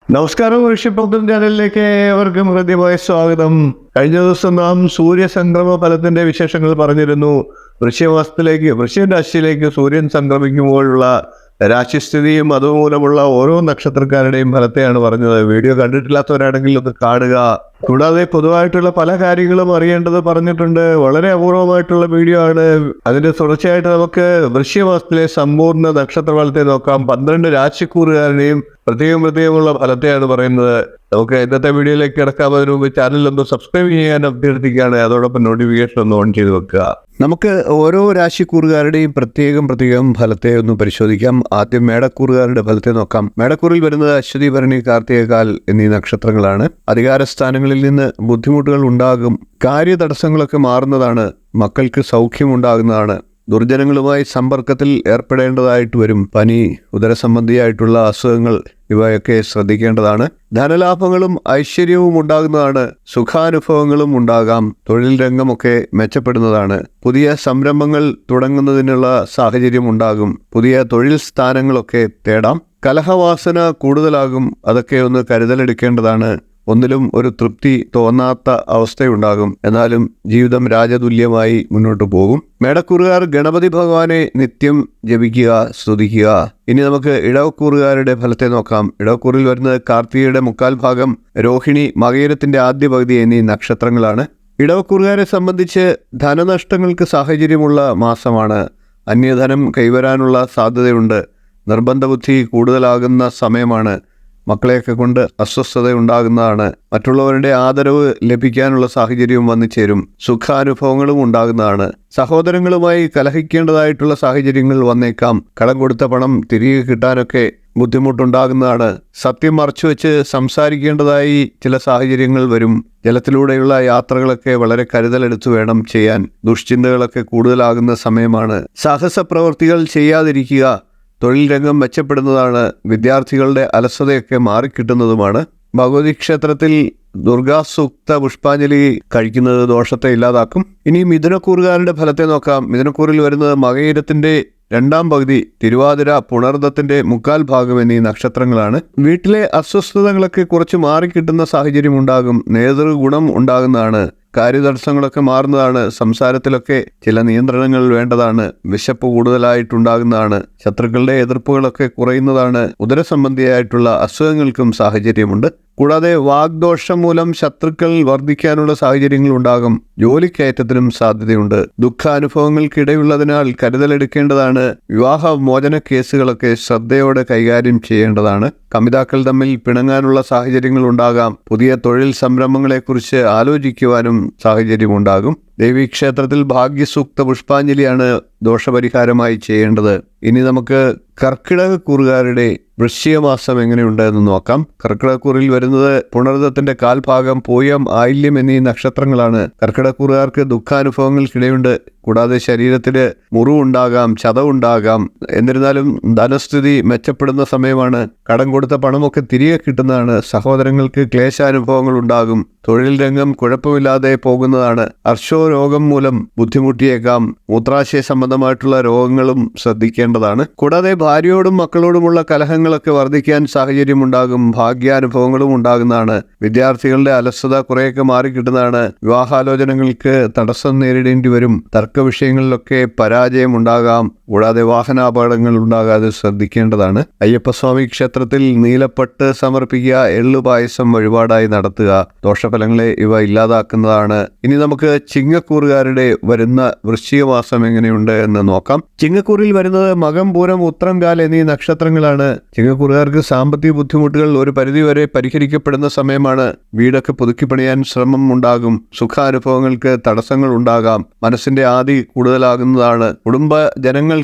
നമസ്കാരം. ഋഷിപ്രദം ചാനലിലേക്ക് ഏവർക്കും ഹൃദ്യമായ സ്വാഗതം. കഴിഞ്ഞ ദിവസം നാം സൂര്യസംക്രമ ഫലത്തിന്റെ വിശേഷങ്ങൾ പറഞ്ഞിരുന്നു. വൃശ്ചിക രാശിയിലേക്ക് സൂര്യൻ സംക്രമിക്കുമ്പോഴുള്ള രാശിസ്ഥിതിയും അതുമൂലമുള്ള ഓരോ നക്ഷത്രക്കാരുടെയും ഫലത്തെയാണ് പറഞ്ഞത്. വീഡിയോ കണ്ടിട്ടില്ലാത്തവരാണെങ്കിൽ ഒന്ന് കാണുക. കൂടാതെ പൊതുവായിട്ടുള്ള പല കാര്യങ്ങളും അറിയേണ്ടത് പറഞ്ഞിട്ടുണ്ട്. വളരെ അപൂർവമായിട്ടുള്ള വീഡിയോ ആണ്. അതിന്റെ തുടർച്ചയായിട്ട് നമുക്ക് വൃശ്ചിക സമ്പൂർണ്ണ നക്ഷത്രഫലത്തെ നോക്കാം. 12 രാശിക്കൂറുകാരുടെയും പ്രത്യേകമുള്ള ഫലത്തെയാണ് പറയുന്നത്. നമുക്ക് ഇന്നത്തെ വീഡിയോയിലേക്ക് കിടക്കാം. അതിനു മുമ്പ് ചാനലൊന്ന് സബ്സ്ക്രൈബ് ചെയ്യാൻ അഭ്യർത്ഥിക്കുകയാണ്. അതോടൊപ്പം നോട്ടിഫിക്കേഷൻ ഒന്ന് ഓൺ ചെയ്ത് വെക്കുക. നമുക്ക് ഓരോ രാശിക്കൂറുകാരുടെയും പ്രത്യേകം ഫലത്തെ ഒന്ന് പരിശോധിക്കാം. ആദ്യം മേടക്കൂറുകാരുടെ ഫലത്തെ നോക്കാം. മേടക്കൂറിൽ വരുന്നത് അശ്വതി, ഭരണി, കാർത്തികകാൽ എന്നീ നക്ഷത്രങ്ങളാണ്. അധികാര സ്ഥാനങ്ങളിൽ നിന്ന് ബുദ്ധിമുട്ടുകൾ ഉണ്ടാകും. കാര്യതടസ്സങ്ങളൊക്കെ മാറുന്നതാണ്. മക്കൾക്ക് സൗഖ്യമുണ്ടാകുന്നതാണ്. ദുർജനങ്ങളുമായി സമ്പർക്കത്തിൽ ഏർപ്പെടേണ്ടതായിട്ട് വരും. പനി, ഉദരസംബന്ധിയായിട്ടുള്ള അസുഖങ്ങൾ ഇവയൊക്കെ ശ്രദ്ധിക്കേണ്ടതാണ്. ധനലാഭങ്ങളും ഐശ്വര്യവും ഉണ്ടാകുന്നതാണ്. സുഖാനുഭവങ്ങളും ഉണ്ടാകാം. തൊഴിൽ രംഗമൊക്കെ മെച്ചപ്പെടുന്നതാണ്. പുതിയ സംരംഭങ്ങൾ തുടങ്ങുന്നതിനുള്ള സാഹചര്യം ഉണ്ടാകും. പുതിയ തൊഴിൽ സ്ഥാനങ്ങളൊക്കെ തേടാം. കലഹവാസന കൂടുതലാകും. അതൊക്കെ ഒന്ന് കരുതലെടുക്കേണ്ടതാണ്. ഒന്നിലും ഒരു തൃപ്തി തോന്നാത്ത അവസ്ഥയുണ്ടാകും. എന്നാലും ജീവിതം രാജതുല്യമായി മുന്നോട്ട് പോകും. മേടക്കൂറുകാർ ഗണപതി ഭഗവാനെ നിത്യം ജപിക്കുക, സ്തുതിക്കുക. ഇനി നമുക്ക് ഇടവക്കൂറുകാരുടെ ഫലത്തെ നോക്കാം. ഇടവക്കൂറിൽ വരുന്നത് കാർത്തികയുടെ 1/4 ഭാഗം, രോഹിണി, മകയിരത്തിന്റെ ആദ്യ പകുതി എന്നീ നക്ഷത്രങ്ങളാണ്. ഇടവക്കൂറുകാരെ സംബന്ധിച്ച് ധനനഷ്ടങ്ങൾക്ക് സാഹചര്യമുള്ള മാസമാണ്. അന്യധനം കൈവരാനുള്ള സാധ്യതയുണ്ട്. നിർബന്ധ ബുദ്ധി കൂടുതലാകുന്ന സമയമാണ്. മക്കളെയൊക്കെ കൊണ്ട് അസ്വസ്ഥത ഉണ്ടാകുന്നതാണ്. മറ്റുള്ളവരുടെ ആദരവ് ലഭിക്കാനുള്ള സാഹചര്യവും വന്നു ചേരും. സുഖാനുഭവങ്ങളും ഉണ്ടാകുന്നതാണ്. സഹോദരങ്ങളുമായി കലഹിക്കേണ്ടതായിട്ടുള്ള സാഹചര്യങ്ങൾ വന്നേക്കാം. കടം കൊടുത്ത പണം തിരികെ കിട്ടാനൊക്കെ ബുദ്ധിമുട്ടുണ്ടാകുന്നതാണ്. സത്യം മറച്ചുവെച്ച് സംസാരിക്കേണ്ടതായി ചില സാഹചര്യങ്ങൾ വരും. ജലത്തിലൂടെയുള്ള യാത്രകളൊക്കെ വളരെ കരുതലെടുത്തു വേണം ചെയ്യാൻ. ദുഷ്ചിന്തകളൊക്കെ കൂടുതലാകുന്ന സമയമാണ്. സാഹസ പ്രവൃത്തികൾ ചെയ്യാതിരിക്കുക. തൊഴിൽ രംഗം മെച്ചപ്പെടുന്നതാണ്. വിദ്യാർത്ഥികളുടെ അലസതയൊക്കെ മാറിക്കിട്ടുന്നതുമാണ്. ഭഗവതി ക്ഷേത്രത്തിൽ ദുർഗാസൂക്ത പുഷ്പാഞ്ജലി കഴിക്കുന്നത് ദോഷത്തെ ഇല്ലാതാക്കും. ഇനി മിഥുനക്കൂറുകാരുടെ ഫലത്തെ നോക്കാം. മിഥുനക്കൂറിൽ വരുന്നത് മകയിരത്തിന്റെ 2ാം പകുതി, തിരുവാതിര, പുണർദത്തിന്റെ 1/4 ഭാഗം എന്നീ നക്ഷത്രങ്ങളാണ്. വീട്ടിലെ അസ്വസ്ഥതകളൊക്കെ കുറച്ച് മാറിക്കിട്ടുന്ന സാഹചര്യം ഉണ്ടാകും. നേതൃഗുണം ഉണ്ടാകുന്നതാണ്. കാര്യതടസ്സങ്ങളൊക്കെ മാറുന്നതാണ്. സംസാരത്തിലൊക്കെ ചില നിയന്ത്രണങ്ങൾ വേണ്ടതാണ്. വിശപ്പ് കൂടുതലായിട്ടുണ്ടാകുന്നതാണ്. ശത്രുക്കളുടെ എതിർപ്പുകളൊക്കെ കുറയുന്നതാണ്. ഉദരസംബന്ധിയായിട്ടുള്ള അസുഖങ്ങൾക്കും സാഹചര്യമുണ്ട്. കൂടാതെ വാഗ്ദോഷം മൂലം ശത്രുക്കൾ വർദ്ധിക്കാനുള്ള സാഹചര്യങ്ങൾ ഉണ്ടാകും. ജോലിക്കയറ്റത്തിനും സാധ്യതയുണ്ട്. ദുഃഖാനുഭവങ്ങൾക്കിടയുള്ളതിനാൽ കരുതലെടുക്കേണ്ടതാണ്. വിവാഹ മോചന കേസുകളൊക്കെ ശ്രദ്ധയോടെ കൈകാര്യം ചെയ്യേണ്ടതാണ്. കമിതാക്കൾ തമ്മിൽ പിണങ്ങാനുള്ള സാഹചര്യങ്ങൾ ഉണ്ടാകാം. പുതിയ തൊഴിൽ സംരംഭങ്ങളെക്കുറിച്ച് ആലോചിക്കുവാനും സാഹചര്യമുണ്ടാകും. ദേവീക്ഷേത്രത്തിൽ ഭാഗ്യസൂക്ത പുഷ്പാഞ്ജലിയാണ് ദോഷപരിഹാരമായി ചെയ്യേണ്ടത്. ഇനി നമുക്ക് കർക്കിടകക്കൂറുകാരുടെ വൃശ്ചികമാസം എങ്ങനെയുണ്ട് എന്ന് നോക്കാം. കർക്കിടകക്കൂറിൽ വരുന്നത് പുണർദത്തിന്റെ 1/4 ഭാഗം, പൂയം, ആയില്യം എന്നീ നക്ഷത്രങ്ങളാണ്. കർക്കിടകക്കൂറുകാർക്ക് ദുഃഖാനുഭവങ്ങൾക്കിടയുണ്ട്. കൂടാതെ ശരീരത്തിന് മുറിവുണ്ടാകാം, ചതവുണ്ടാകാം. എന്നിരുന്നാലും ധനസ്ഥിതി മെച്ചപ്പെടുന്ന സമയമാണ്. കടം കൊടുത്ത പണമൊക്കെ തിരികെ കിട്ടുന്നതാണ്. സഹോദരങ്ങൾക്ക് ക്ലേശാനുഭവങ്ങൾ ഉണ്ടാകും. തൊഴിൽ രംഗം കുഴപ്പമില്ലാതെ പോകുന്നതാണ്. അർശോരോഗം മൂലം ബുദ്ധിമുട്ടിയേക്കാം. മൂത്രാശയ സംബന്ധമായിട്ടുള്ള രോഗങ്ങളും ശ്രദ്ധിക്കേണ്ടതാണ്. കൂടാതെ ഭാര്യയോടും മക്കളോടുമുള്ള കലഹങ്ങളൊക്കെ വർദ്ധിക്കാൻ സാഹചര്യമുണ്ടാകും. ഭാഗ്യാനുഭവങ്ങളും ഉണ്ടാകുന്നതാണ്. വിദ്യാർത്ഥികളുടെ അലസത കുറേയൊക്കെ മാറിക്കിട്ടുന്നതാണ്. വിവാഹാലോചനകൾക്ക് തടസ്സം നേരിടേണ്ടി വരും. തർക്ക വിഷയങ്ങളിലൊക്കെ പരാജയം ഉണ്ടാകാം. കൂടാതെ വാഹനാപകടങ്ങൾ ഉണ്ടാകാതെ ശ്രദ്ധിക്കേണ്ടതാണ്. അയ്യപ്പസ്വാമി ക്ഷേത്രത്തിൽ നീലപ്പട്ട് സമർപ്പിക്കുക, എള്ളുപായസം വഴിപാടായി നടത്തുക. ദോഷഫലങ്ങളെ ഇവ ഇല്ലാതാക്കുന്നതാണ്. ഇനി നമുക്ക് ചിങ്ങക്കൂറുകാരുടെ വരുന്ന വൃശ്ചിക മാസം എങ്ങനെയുണ്ട് എന്ന് നോക്കാം. ചിങ്ങക്കൂറിൽ വരുന്നത് മകം, പൂരം, ഉത്രം, കാൽ എന്നീ നക്ഷത്രങ്ങളാണ്. ചിങ്ങക്കൂറുകാർക്ക് സാമ്പത്തിക ബുദ്ധിമുട്ടുകൾ ഒരു പരിധിവരെ പരിഹരിക്കപ്പെടുന്ന സമയമാണ്. വീടൊക്കെ പുതുക്കിപ്പണിയാൻ ശ്രമം ഉണ്ടാകും. സുഖാനുഭവങ്ങൾക്ക് തടസ്സങ്ങൾ ഉണ്ടാകാം. മനസ്സിന്റെ ആദി കൂടുതലാകുന്നതാണ്. കുടുംബ ജനങ്ങൾക്കും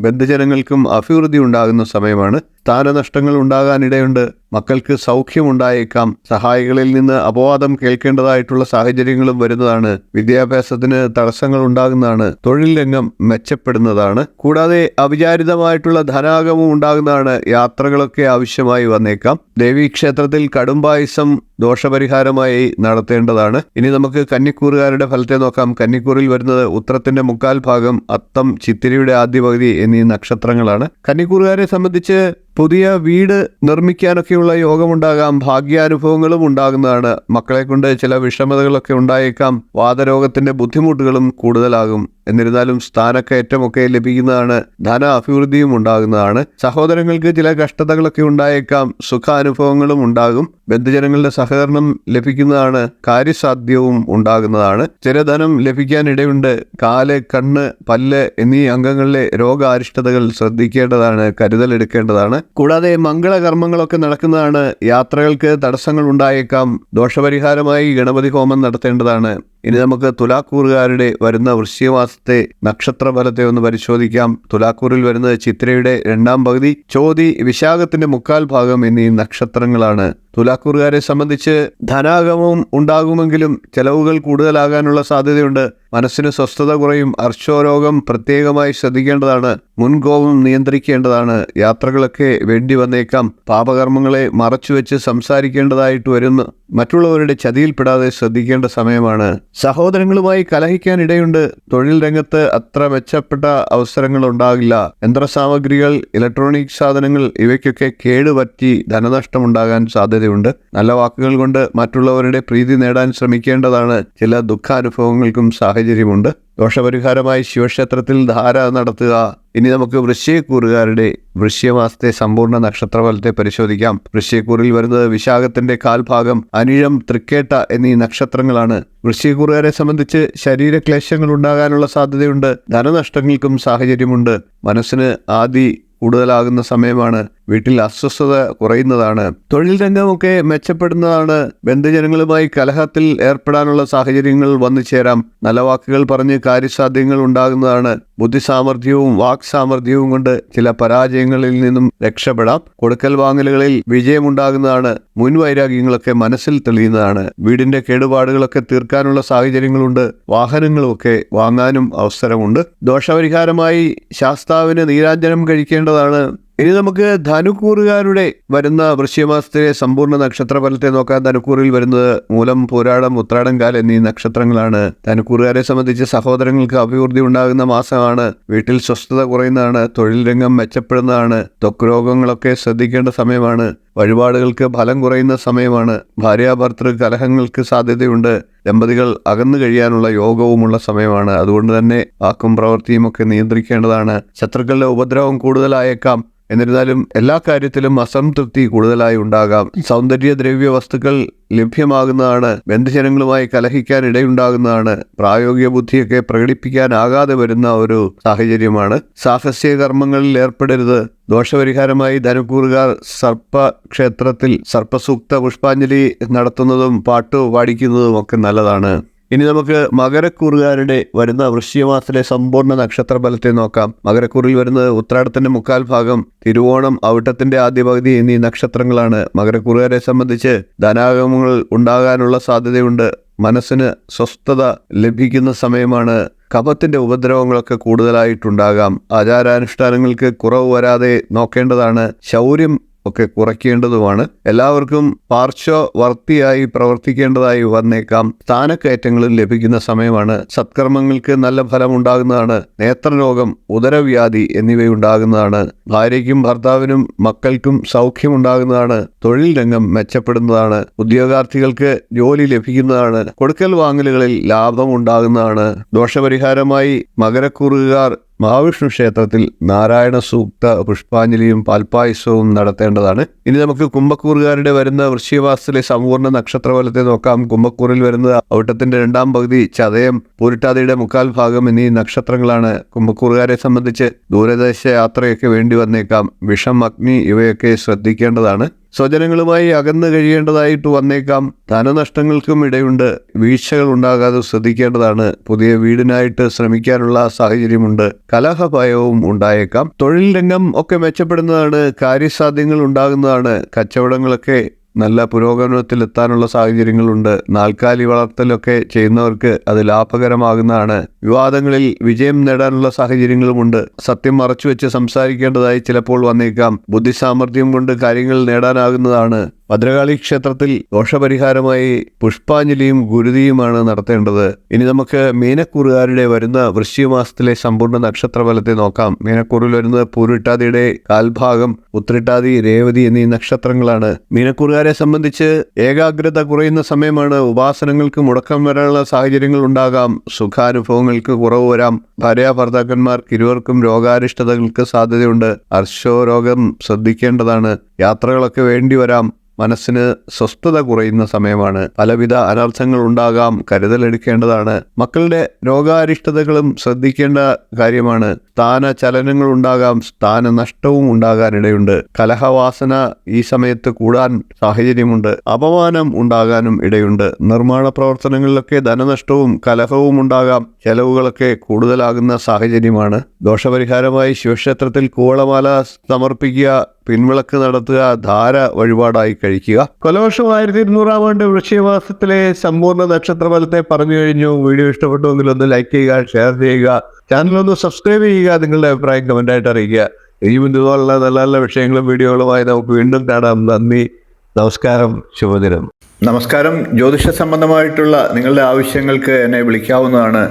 ബന്ധുജനങ്ങൾക്കും അഭിവൃദ്ധി ഉണ്ടാകുന്ന സമയമാണ്. സ്ഥാനനഷ്ടങ്ങൾ ഉണ്ടാകാനിടയുണ്ട്. മക്കൾക്ക് സൗഖ്യമുണ്ടായേക്കാം. സഹായികളിൽ നിന്ന് അപവാദം കേൾക്കേണ്ടതായിട്ടുള്ള സാഹചര്യങ്ങളും വരുന്നതാണ്. വിദ്യാഭ്യാസത്തിന് തടസ്സങ്ങൾ ഉണ്ടാകുന്നതാണ്. തൊഴിൽ രംഗം മെച്ചപ്പെടുന്നതാണ്. കൂടാതെ അവിചാരിതമായിട്ടുള്ള ധനാഗമം ഉണ്ടാകുന്നതാണ്. യാത്രകളൊക്കെ ആവശ്യമായി വന്നേക്കാം. ദേവീക്ഷേത്രത്തിൽ കടുംപായസം ദോഷപരിഹാരമായി നടത്തേണ്ടതാണ്. ഇനി നമുക്ക് കന്നിക്കൂറുകാരുടെ ഫലത്തെ നോക്കാം. കന്നിക്കൂറിൽ വരുന്നത് ഉത്രത്തിന്റെ 1/4 ഭാഗം, അത്തം, ചിത്തിരിയുടെ ആദ്യ പകുതി എന്നീ നക്ഷത്രങ്ങളാണ്. കന്നിക്കൂറുകാരെ സംബന്ധിച്ച് പുതിയ വീട് നിർമ്മിക്കാനൊക്കെയുള്ള യോഗമുണ്ടാകാം. ഭാഗ്യാനുഭവങ്ങളും ഉണ്ടാകുന്നതാണ്. മക്കളെ കൊണ്ട് ചില വിഷമതകളൊക്കെ ഉണ്ടായേക്കാം. വാതരോഗത്തിന്റെ ബുദ്ധിമുട്ടുകളും കൂടുതലാകും. എന്നിരുന്നാലും സ്ഥാനക്കയറ്റമൊക്കെ ലഭിക്കുന്നതാണ്. ധന അഭിവൃദ്ധിയും ഉണ്ടാകുന്നതാണ്. സഹോദരങ്ങൾക്ക് ചില കഷ്ടതകളൊക്കെ ഉണ്ടായേക്കാം. സുഖാനുഭവങ്ങളും ഉണ്ടാകും. ബന്ധുജനങ്ങളുടെ സഹകരണം ലഭിക്കുന്നതാണ്. കാര്യസാധ്യവും ഉണ്ടാകുന്നതാണ്. സ്ഥിരധനം ലഭിക്കാൻ ഇടയുണ്ട്. കാല്, കണ്ണ്, പല്ല് എന്നീ അംഗങ്ങളിലെ രോഗാരിഷ്ടതകൾ ശ്രദ്ധിക്കേണ്ടതാണ്. കരുതൽ എടുക്കേണ്ടതാണ്. കൂടാതെ മംഗളകർമ്മങ്ങളൊക്കെ നടക്കുന്നതാണ്. യാത്രകൾക്ക് തടസ്സങ്ങൾ ഉണ്ടായേക്കാം. ദോഷപരിഹാരമായി ഗണപതി ഹോമം നടത്തേണ്ടതാണ്. ഇനി നമുക്ക് തുലാക്കൂറുകാരുടെ വരുന്ന വൃശ്ചികമാസത്തെ നക്ഷത്രഫലത്തെ ഒന്ന് പരിശോധിക്കാം. തുലാക്കൂറിൽ വരുന്നത് ചിത്രയുടെ 2ാം പകുതി, ചോതി, വിശാഖത്തിന്റെ 1/4 ഭാഗം എന്നീ നക്ഷത്രങ്ങളാണ്. തുലാക്കൂറുകാരെ സംബന്ധിച്ച് ധനാഗമവും ഉണ്ടാകുമെങ്കിലും ചെലവുകൾ കൂടുതലാകാനുള്ള സാധ്യതയുണ്ട്. മനസ്സിന് സ്വസ്ഥത കുറയും. അർശോരോഗം പ്രത്യേകമായി ശ്രദ്ധിക്കേണ്ടതാണ്. മുൻകോപം നിയന്ത്രിക്കേണ്ടതാണ്. യാത്രകളൊക്കെ വേണ്ടി വന്നേക്കാം. പാപകർമ്മങ്ങളെ മറച്ചുവെച്ച് സംസാരിക്കേണ്ടതായിട്ട് വരുന്നു. മറ്റുള്ളവരുടെ ചതിയിൽപ്പെടാതെ ശ്രദ്ധിക്കേണ്ട സമയമാണ്. സഹോദരങ്ങളുമായി കലഹിക്കാൻ ഇടയുണ്ട്. തൊഴിൽ രംഗത്ത് അത്ര മെച്ചപ്പെട്ട അവസരങ്ങൾ ഉണ്ടാകില്ല. യന്ത്രസാമഗ്രികൾ, ഇലക്ട്രോണിക് സാധനങ്ങൾ ഇവയ്ക്കൊക്കെ കേടുപറ്റി ധനനഷ്ടമുണ്ടാകാൻ സാധ്യതയുണ്ട്. നല്ല വാക്കുകൾ കൊണ്ട് മറ്റുള്ളവരുടെ പ്രീതി നേടാൻ ശ്രമിക്കേണ്ടതാണ്. ചില ദുഃഖാനുഭവങ്ങൾക്കും സാഹചര്യമുണ്ട്. ദോഷപരിഹാരമായി ശിവക്ഷേത്രത്തിൽ ധാര നടത്തുക. ഇനി നമുക്ക് വൃശ്ചികക്കൂറുകാരുടെ വൃശ്ചികമാസത്തെ സമ്പൂർണ്ണ നക്ഷത്രഫലത്തെ പരിശോധിക്കാം. വൃശ്ചികക്കൂറിൽ വരുന്നത് വിശാഖത്തിന്റെ 1/4 ഭാഗം, അനിഴം, തൃക്കേട്ട എന്നീ നക്ഷത്രങ്ങളാണ്. വൃശ്ചികക്കൂറുകാരെ സംബന്ധിച്ച് ശരീരക്ലേശങ്ങൾ ഉണ്ടാകാനുള്ള സാധ്യതയുണ്ട്. ധനനഷ്ടങ്ങൾക്കും സാഹചര്യമുണ്ട്. മനസ്സിന് ആദി കൂടുതലാകുന്ന സമയമാണ്. വീട്ടിൽ അസ്വസ്ഥത കുറയുന്നതാണ്. തൊഴിൽ രംഗമൊക്കെ മെച്ചപ്പെടുന്നതാണ്. ബന്ധുജനങ്ങളുമായി കലഹത്തിൽ ഏർപ്പെടാനുള്ള സാഹചര്യങ്ങൾ വന്നു ചേരാം. നല്ല വാക്കുകൾ പറഞ്ഞ് കാര്യസാധ്യങ്ങൾ ഉണ്ടാകുന്നതാണ്. ബുദ്ധിസാമർഥ്യവും വാക് സാമർഥ്യവും കൊണ്ട് ചില പരാജയങ്ങളിൽ നിന്നും രക്ഷപ്പെടാം. കൊടുക്കൽ വാങ്ങലുകളിൽ വിജയമുണ്ടാകുന്നതാണ്. മുൻവൈരാഗ്യങ്ങളൊക്കെ മനസ്സിൽ തെളിയുന്നതാണ്. വീടിന്റെ കേടുപാടുകളൊക്കെ തീർക്കാനുള്ള സാഹചര്യങ്ങളുണ്ട്. വാഹനങ്ങളുമൊക്കെ വാങ്ങാനും അവസരമുണ്ട്. ദോഷപരിഹാരമായി ശാസ്താവിന് നീരാഞ്ജനം കഴിക്കേണ്ടതാണ്. ഇനി നമുക്ക് ധനുക്കൂറുകാരുടെ വരുന്ന വൃശ്ചികമാസത്തിലെ സമ്പൂർണ്ണ നക്ഷത്രഫലത്തെ നോക്കാം. ധനുക്കൂറിൽ വരുന്നത് മൂലം, പൂരാടം, ഉത്രാടം, കാൽ എന്നീ നക്ഷത്രങ്ങളാണ്. ധനുക്കൂറുകാരെ സംബന്ധിച്ച് സഹോദരങ്ങൾക്ക് അഭിവൃദ്ധി ഉണ്ടാകുന്ന മാസമാണ്. വീട്ടിൽ സ്വസ്ഥത കുറയുന്നതാണ്. തൊഴിൽ രംഗം മെച്ചപ്പെടുന്നതാണ്. ത്വക്ക് രോഗങ്ങളൊക്കെ ശ്രദ്ധിക്കേണ്ട സമയമാണ്. വഴിപാടുകൾക്ക് ഫലം കുറയുന്ന സമയമാണ്. ഭാര്യാഭർത്തൃ കലഹങ്ങൾക്ക് സാധ്യതയുണ്ട്. ദമ്പതികൾ അകന്നു കഴിയാനുള്ള യോഗവുമുള്ള സമയമാണ്. അതുകൊണ്ട് തന്നെ വാക്കും പ്രവൃത്തിയും ഒക്കെ നിയന്ത്രിക്കേണ്ടതാണ്. ശത്രുക്കളുടെ ഉപദ്രവം കൂടുതലായേക്കാം. എന്നിരുന്നാലും എല്ലാ കാര്യത്തിലും അസംതൃപ്തി കൂടുതലായി ഉണ്ടാകാം. സൗന്ദര്യദ്രവ്യ വസ്തുക്കൾ ലഭ്യമാകുന്നതാണ്. ബന്ധുജനങ്ങളുമായി കലഹിക്കാൻ ഇടയുണ്ടാകുന്നതാണ്. പ്രായോഗിക ബുദ്ധിയൊക്കെ പ്രകടിപ്പിക്കാനാകാതെ വരുന്ന ഒരു സാഹചര്യമാണ്. സാഹസ്യ കർമ്മങ്ങളിൽ ഏർപ്പെടരുത്. ദോഷപരിഹാരമായി ധനുക്കൂറുകാർ സർപ്പക്ഷേത്രത്തിൽ സർപ്പസൂക്ത പുഷ്പാഞ്ജലി നടത്തുന്നതും പാട്ടു പാടിക്കുന്നതും ഒക്കെ നല്ലതാണ്. ഇനി നമുക്ക് മകരക്കൂറുകാരുടെ വരുന്ന വൃശ്ചികമാസത്തിലെ സമ്പൂർണ്ണ നക്ഷത്രഫലത്തെ നോക്കാം. മകരക്കൂറിൽ വരുന്നത് ഉത്രാടത്തിന്റെ 1/4 ഭാഗം, തിരുവോണം, അവിട്ടത്തിന്റെ ആദ്യ പകുതി എന്നീ നക്ഷത്രങ്ങളാണ്. മകരക്കൂറുകാരെ സംബന്ധിച്ച് ധനാഗമങ്ങൾ ഉണ്ടാകാനുള്ള സാധ്യതയുണ്ട്. മനസ്സിന് സ്വസ്ഥത ലഭിക്കുന്ന സമയമാണ്. കഫത്തിന്റെ ഉപദ്രവങ്ങളൊക്കെ കൂടുതലായിട്ടുണ്ടാകാം. ആചാരാനുഷ്ഠാനങ്ങൾക്ക് കുറവ് വരാതെ നോക്കേണ്ടതാണ്. ശൗര്യം ഒക്കെ കുറയ്ക്കേണ്ടതുമാണ്. എല്ലാവർക്കും പാർശ്വവർത്തിയായി പ്രവർത്തിക്കേണ്ടതായി വന്നേക്കാം. സ്ഥാനക്കയറ്റങ്ങളും ലഭിക്കുന്ന സമയമാണ്. സത്കർമ്മങ്ങൾക്ക് നല്ല ഫലം ഉണ്ടാകുന്നതാണ്. നേത്രരോഗം, ഉദരവ്യാധി എന്നിവയുണ്ടാകുന്നതാണ്. ഭാര്യയ്ക്കും ഭർത്താവിനും മക്കൾക്കും സൗഖ്യമുണ്ടാകുന്നതാണ്. തൊഴിൽ രംഗം മെച്ചപ്പെടുന്നതാണ്. ഉദ്യോഗാർത്ഥികൾക്ക് ജോലി ലഭിക്കുന്നതാണ്. കൊടുക്കൽ വാങ്ങലുകളിൽ ലാഭം ഉണ്ടാകുന്നതാണ്. ദോഷപരിഹാരമായി മകരക്കൂറുകാർ മഹാവിഷ്ണു ക്ഷേത്രത്തിൽ നാരായണ സൂക്ത പുഷ്പാഞ്ജലിയും പാൽപ്പായസവും നടത്തേണ്ടതാണ്. ഇനി നമുക്ക് കുംഭക്കൂറുകാരുടെ വരുന്ന വൃശ്ചികമാസത്തിലെ സമ്പൂർണ്ണ നക്ഷത്രഫലത്തെ നോക്കാം. കുംഭക്കൂറിൽ വരുന്നത് അവിട്ടത്തിന്റെ 2ാം പകുതി, ചതയം, പൂരിട്ടാതിയുടെ 1/4 ഭാഗം എന്നീ നക്ഷത്രങ്ങളാണ്. കുംഭക്കൂറുകാരെ സംബന്ധിച്ച് ദൂരദേശ യാത്രയൊക്കെ വേണ്ടി വന്നേക്കാം. വിഷം, അഗ്നി ഇവയൊക്കെ ശ്രദ്ധിക്കേണ്ടതാണ്. സ്വജനങ്ങളുമായി അകന്നു കഴിയേണ്ടതായിട്ട് വന്നേക്കാം. ധനനഷ്ടങ്ങൾക്കും ഇടയുണ്ട്. വീഴ്ചകൾ ഉണ്ടാകാതെ ശ്രദ്ധിക്കേണ്ടതാണ്. പുതിയ വീടിനായിട്ട് ശ്രമിക്കാനുള്ള സാഹചര്യമുണ്ട്. കലഹഭയവും ഉണ്ടായേക്കാം. തൊഴിൽ രംഗം ഒക്കെ മെച്ചപ്പെടുന്നതാണ്. കാര്യസാധ്യങ്ങൾ ഉണ്ടാകുന്നതാണ്. കച്ചവടങ്ങളൊക്കെ നല്ല പുരോഗമനത്തിലെത്താനുള്ള സാഹചര്യങ്ങളുണ്ട്. നാൽക്കാലി വളർത്തലൊക്കെ ചെയ്യുന്നവർക്ക് അത് ലാഭകരമാകുന്നതാണ്. വിവാദങ്ങളിൽ വിജയം നേടാനുള്ള സാഹചര്യങ്ങളുമുണ്ട്. സത്യം മറച്ചുവെച്ച് സംസാരിക്കേണ്ടതായി ചിലപ്പോൾ വന്നേക്കാം. ബുദ്ധിസാമർഥ്യം കൊണ്ട് കാര്യങ്ങൾ നേടാനാകുന്നതാണ്. ഭദ്രകാളി ക്ഷേത്രത്തിൽ ദോഷപരിഹാരമായി പുഷ്പാഞ്ജലിയും ഗുരുതിയുമാണ് നടത്തേണ്ടത്. ഇനി നമുക്ക് മീനക്കൂറുകാരുടെ വരുന്ന വൃശ്ചിക മാസത്തിലെ സമ്പൂർണ്ണ നക്ഷത്രഫലത്തെ നോക്കാം. മീനക്കൂറിൽ വരുന്നത് പൂരിട്ടാതിയുടെ കാൽഭാഗം, ഉത്രട്ടാതി, രേവതി എന്നീ നക്ഷത്രങ്ങളാണ്. മീനക്കൂറുകാരെ സംബന്ധിച്ച് ഏകാഗ്രത കുറയുന്ന സമയമാണ്. ഉപാസനങ്ങൾക്ക് മുടക്കം വരാനുള്ള സാഹചര്യങ്ങൾ ഉണ്ടാകാം. സുഖാനുഭവങ്ങൾക്ക് കുറവ് വരാം. ഭാര്യാഭർത്താക്കന്മാർക്ക് ഇരുവർക്കും രോഗാരിഷ്ടതകൾക്ക് സാധ്യതയുണ്ട്. അർശോരോഗം ശ്രദ്ധിക്കേണ്ടതാണ്. യാത്രകളൊക്കെ വേണ്ടി വരാം. മനസ്സിന് സ്വസ്ഥത കുറയുന്ന സമയമാണ്. പലവിധ അനർത്ഥങ്ങൾ ഉണ്ടാകാം. കരുതലെടുക്കേണ്ടതാണ്. മക്കളുടെ രോഗാരിഷ്ടതകളും ശ്രദ്ധിക്കേണ്ട കാര്യമാണ്. സ്ഥാന ചലനങ്ങൾ ഉണ്ടാകാം. സ്ഥാനനഷ്ടവും ഉണ്ടാകാനിടയുണ്ട്. കലഹവാസന ഈ സമയത്ത് കൂടാൻ സാഹചര്യമുണ്ട്. അപമാനം ഉണ്ടാകാനും ഇടയുണ്ട്. നിർമ്മാണ പ്രവർത്തനങ്ങളിലൊക്കെ ധനനഷ്ടവും കലഹവും ഉണ്ടാകാം. ചെലവുകളൊക്കെ കൂടുതലാകുന്ന സാഹചര്യമാണ്. ദോഷപരിഹാരമായി ശിവക്ഷേത്രത്തിൽ കൂവളമാല സമർപ്പിക്കുക, പിൻവിളക്ക് നടത്തുക, ധാര വഴിപാടായി കഴിക്കുക. കൊലവർഷം 1200 ആണ്ട് വൃശ്ചികമാസത്തിലെ സമ്പൂർണ്ണ നക്ഷത്രഫലത്തെ പറഞ്ഞു കഴിഞ്ഞു. വീഡിയോ ഇഷ്ടപ്പെട്ടുവെങ്കിൽ ഒന്ന് ലൈക്ക് ചെയ്യുക, ഷെയർ ചെയ്യുക, ചാനലൊന്ന് സബ്സ്ക്രൈബ് ചെയ്യുക, നിങ്ങളുടെ അഭിപ്രായം കമൻ്റായിട്ട് അറിയിക്കുക. ഇനിയും ഇതുപോലുള്ള നല്ല നല്ല വിഷയങ്ങളും വീഡിയോകളുമായി നമുക്ക് വീണ്ടും കാണാം. നന്ദി, നമസ്കാരം, ശുഭദിനം. നമസ്കാരം. ജ്യോതിഷ സംബന്ധമായിട്ടുള്ള നിങ്ങളുടെ ആവശ്യങ്ങൾക്ക് എന്നെ വിളിക്കാവുന്നതാണ്.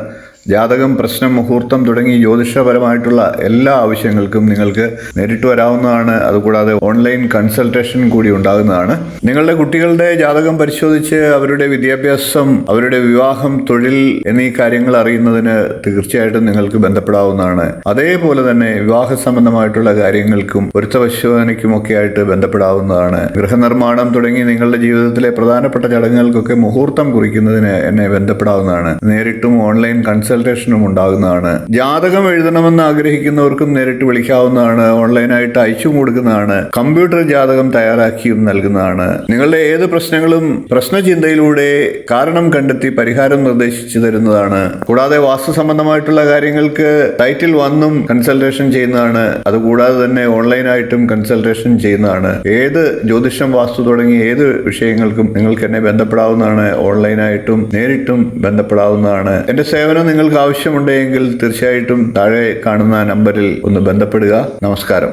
ജാതകം, പ്രശ്നം, മുഹൂർത്തം തുടങ്ങി ജ്യോതിഷപരമായിട്ടുള്ള എല്ലാ ആവശ്യങ്ങൾക്കും നിങ്ങൾക്ക് നേരിട്ട് വരാവുന്നതാണ്. അതുകൂടാതെ ഓൺലൈൻ കൺസൾട്ടേഷൻ കൂടി ഉണ്ടാകുന്നതാണ്. നിങ്ങളുടെ കുട്ടികളുടെ ജാതകം പരിശോധിച്ച് അവരുടെ വിദ്യാഭ്യാസം, അവരുടെ വിവാഹം, തൊഴിൽ എന്നീ കാര്യങ്ങൾ അറിയുന്നതിന് തീർച്ചയായിട്ടും നിങ്ങൾക്ക് ബന്ധപ്പെടാവുന്നതാണ്. അതേപോലെ തന്നെ വിവാഹ സംബന്ധമായിട്ടുള്ള കാര്യങ്ങൾക്കും പൊരുത്തപരിശോധനയ്ക്കുമൊക്കെ ആയിട്ട് ബന്ധപ്പെടാവുന്നതാണ്. ഗൃഹനിർമ്മാണം തുടങ്ങി നിങ്ങളുടെ ജീവിതത്തിലെ പ്രധാനപ്പെട്ട ചടങ്ങുകൾക്കൊക്കെ മുഹൂർത്തം കുറിക്കുന്നതിന് എന്നെ ബന്ധപ്പെടാവുന്നതാണ്. നേരിട്ടും ഓൺലൈൻ കൺസൾട്ടേഷനും ഉണ്ടാകുന്നതാണ്. ജാതകം എഴുതണമെന്ന് ആഗ്രഹിക്കുന്നവർക്കും നേരിട്ട് വിളിക്കാവുന്നതാണ്. ഓൺലൈനായിട്ട് അയച്ചു കൊടുക്കുന്നതാണ്. കമ്പ്യൂട്ടർ ജാതകം തയ്യാറാക്കിയും നൽകുന്നതാണ്. നിങ്ങളുടെ ഏത് പ്രശ്നങ്ങളും പ്രശ്നചിന്തയിലൂടെ കാരണം കണ്ടെത്തി പരിഹാരം നിർദ്ദേശിച്ചു തരുന്നതാണ്. കൂടാതെ വാസ്തു സംബന്ധമായിട്ടുള്ള കാര്യങ്ങൾക്ക് ടൈറ്റിൽ വന്നും കൺസൾട്ടേഷൻ ചെയ്യുന്നതാണ്. അതുകൂടാതെ തന്നെ ഓൺലൈനായിട്ടും കൺസൾട്ടേഷൻ ചെയ്യുന്നതാണ്. ഏത് ജ്യോതിഷം, വാസ്തു തുടങ്ങി ഏത് വിഷയങ്ങൾക്കും നിങ്ങൾക്ക് എന്നെ ബന്ധപ്പെടാവുന്നതാണ്. ഓൺലൈനായിട്ടും നേരിട്ടും ബന്ധപ്പെടാവുന്നതാണ്. എന്റെ സേവനം നിങ്ങൾക്ക് ആവശ്യമുണ്ടെങ്കിൽ തീർച്ചയായിട്ടും താഴെ കാണുന്ന നമ്പറിൽ ഒന്ന് ബന്ധപ്പെടുക. നമസ്കാരം.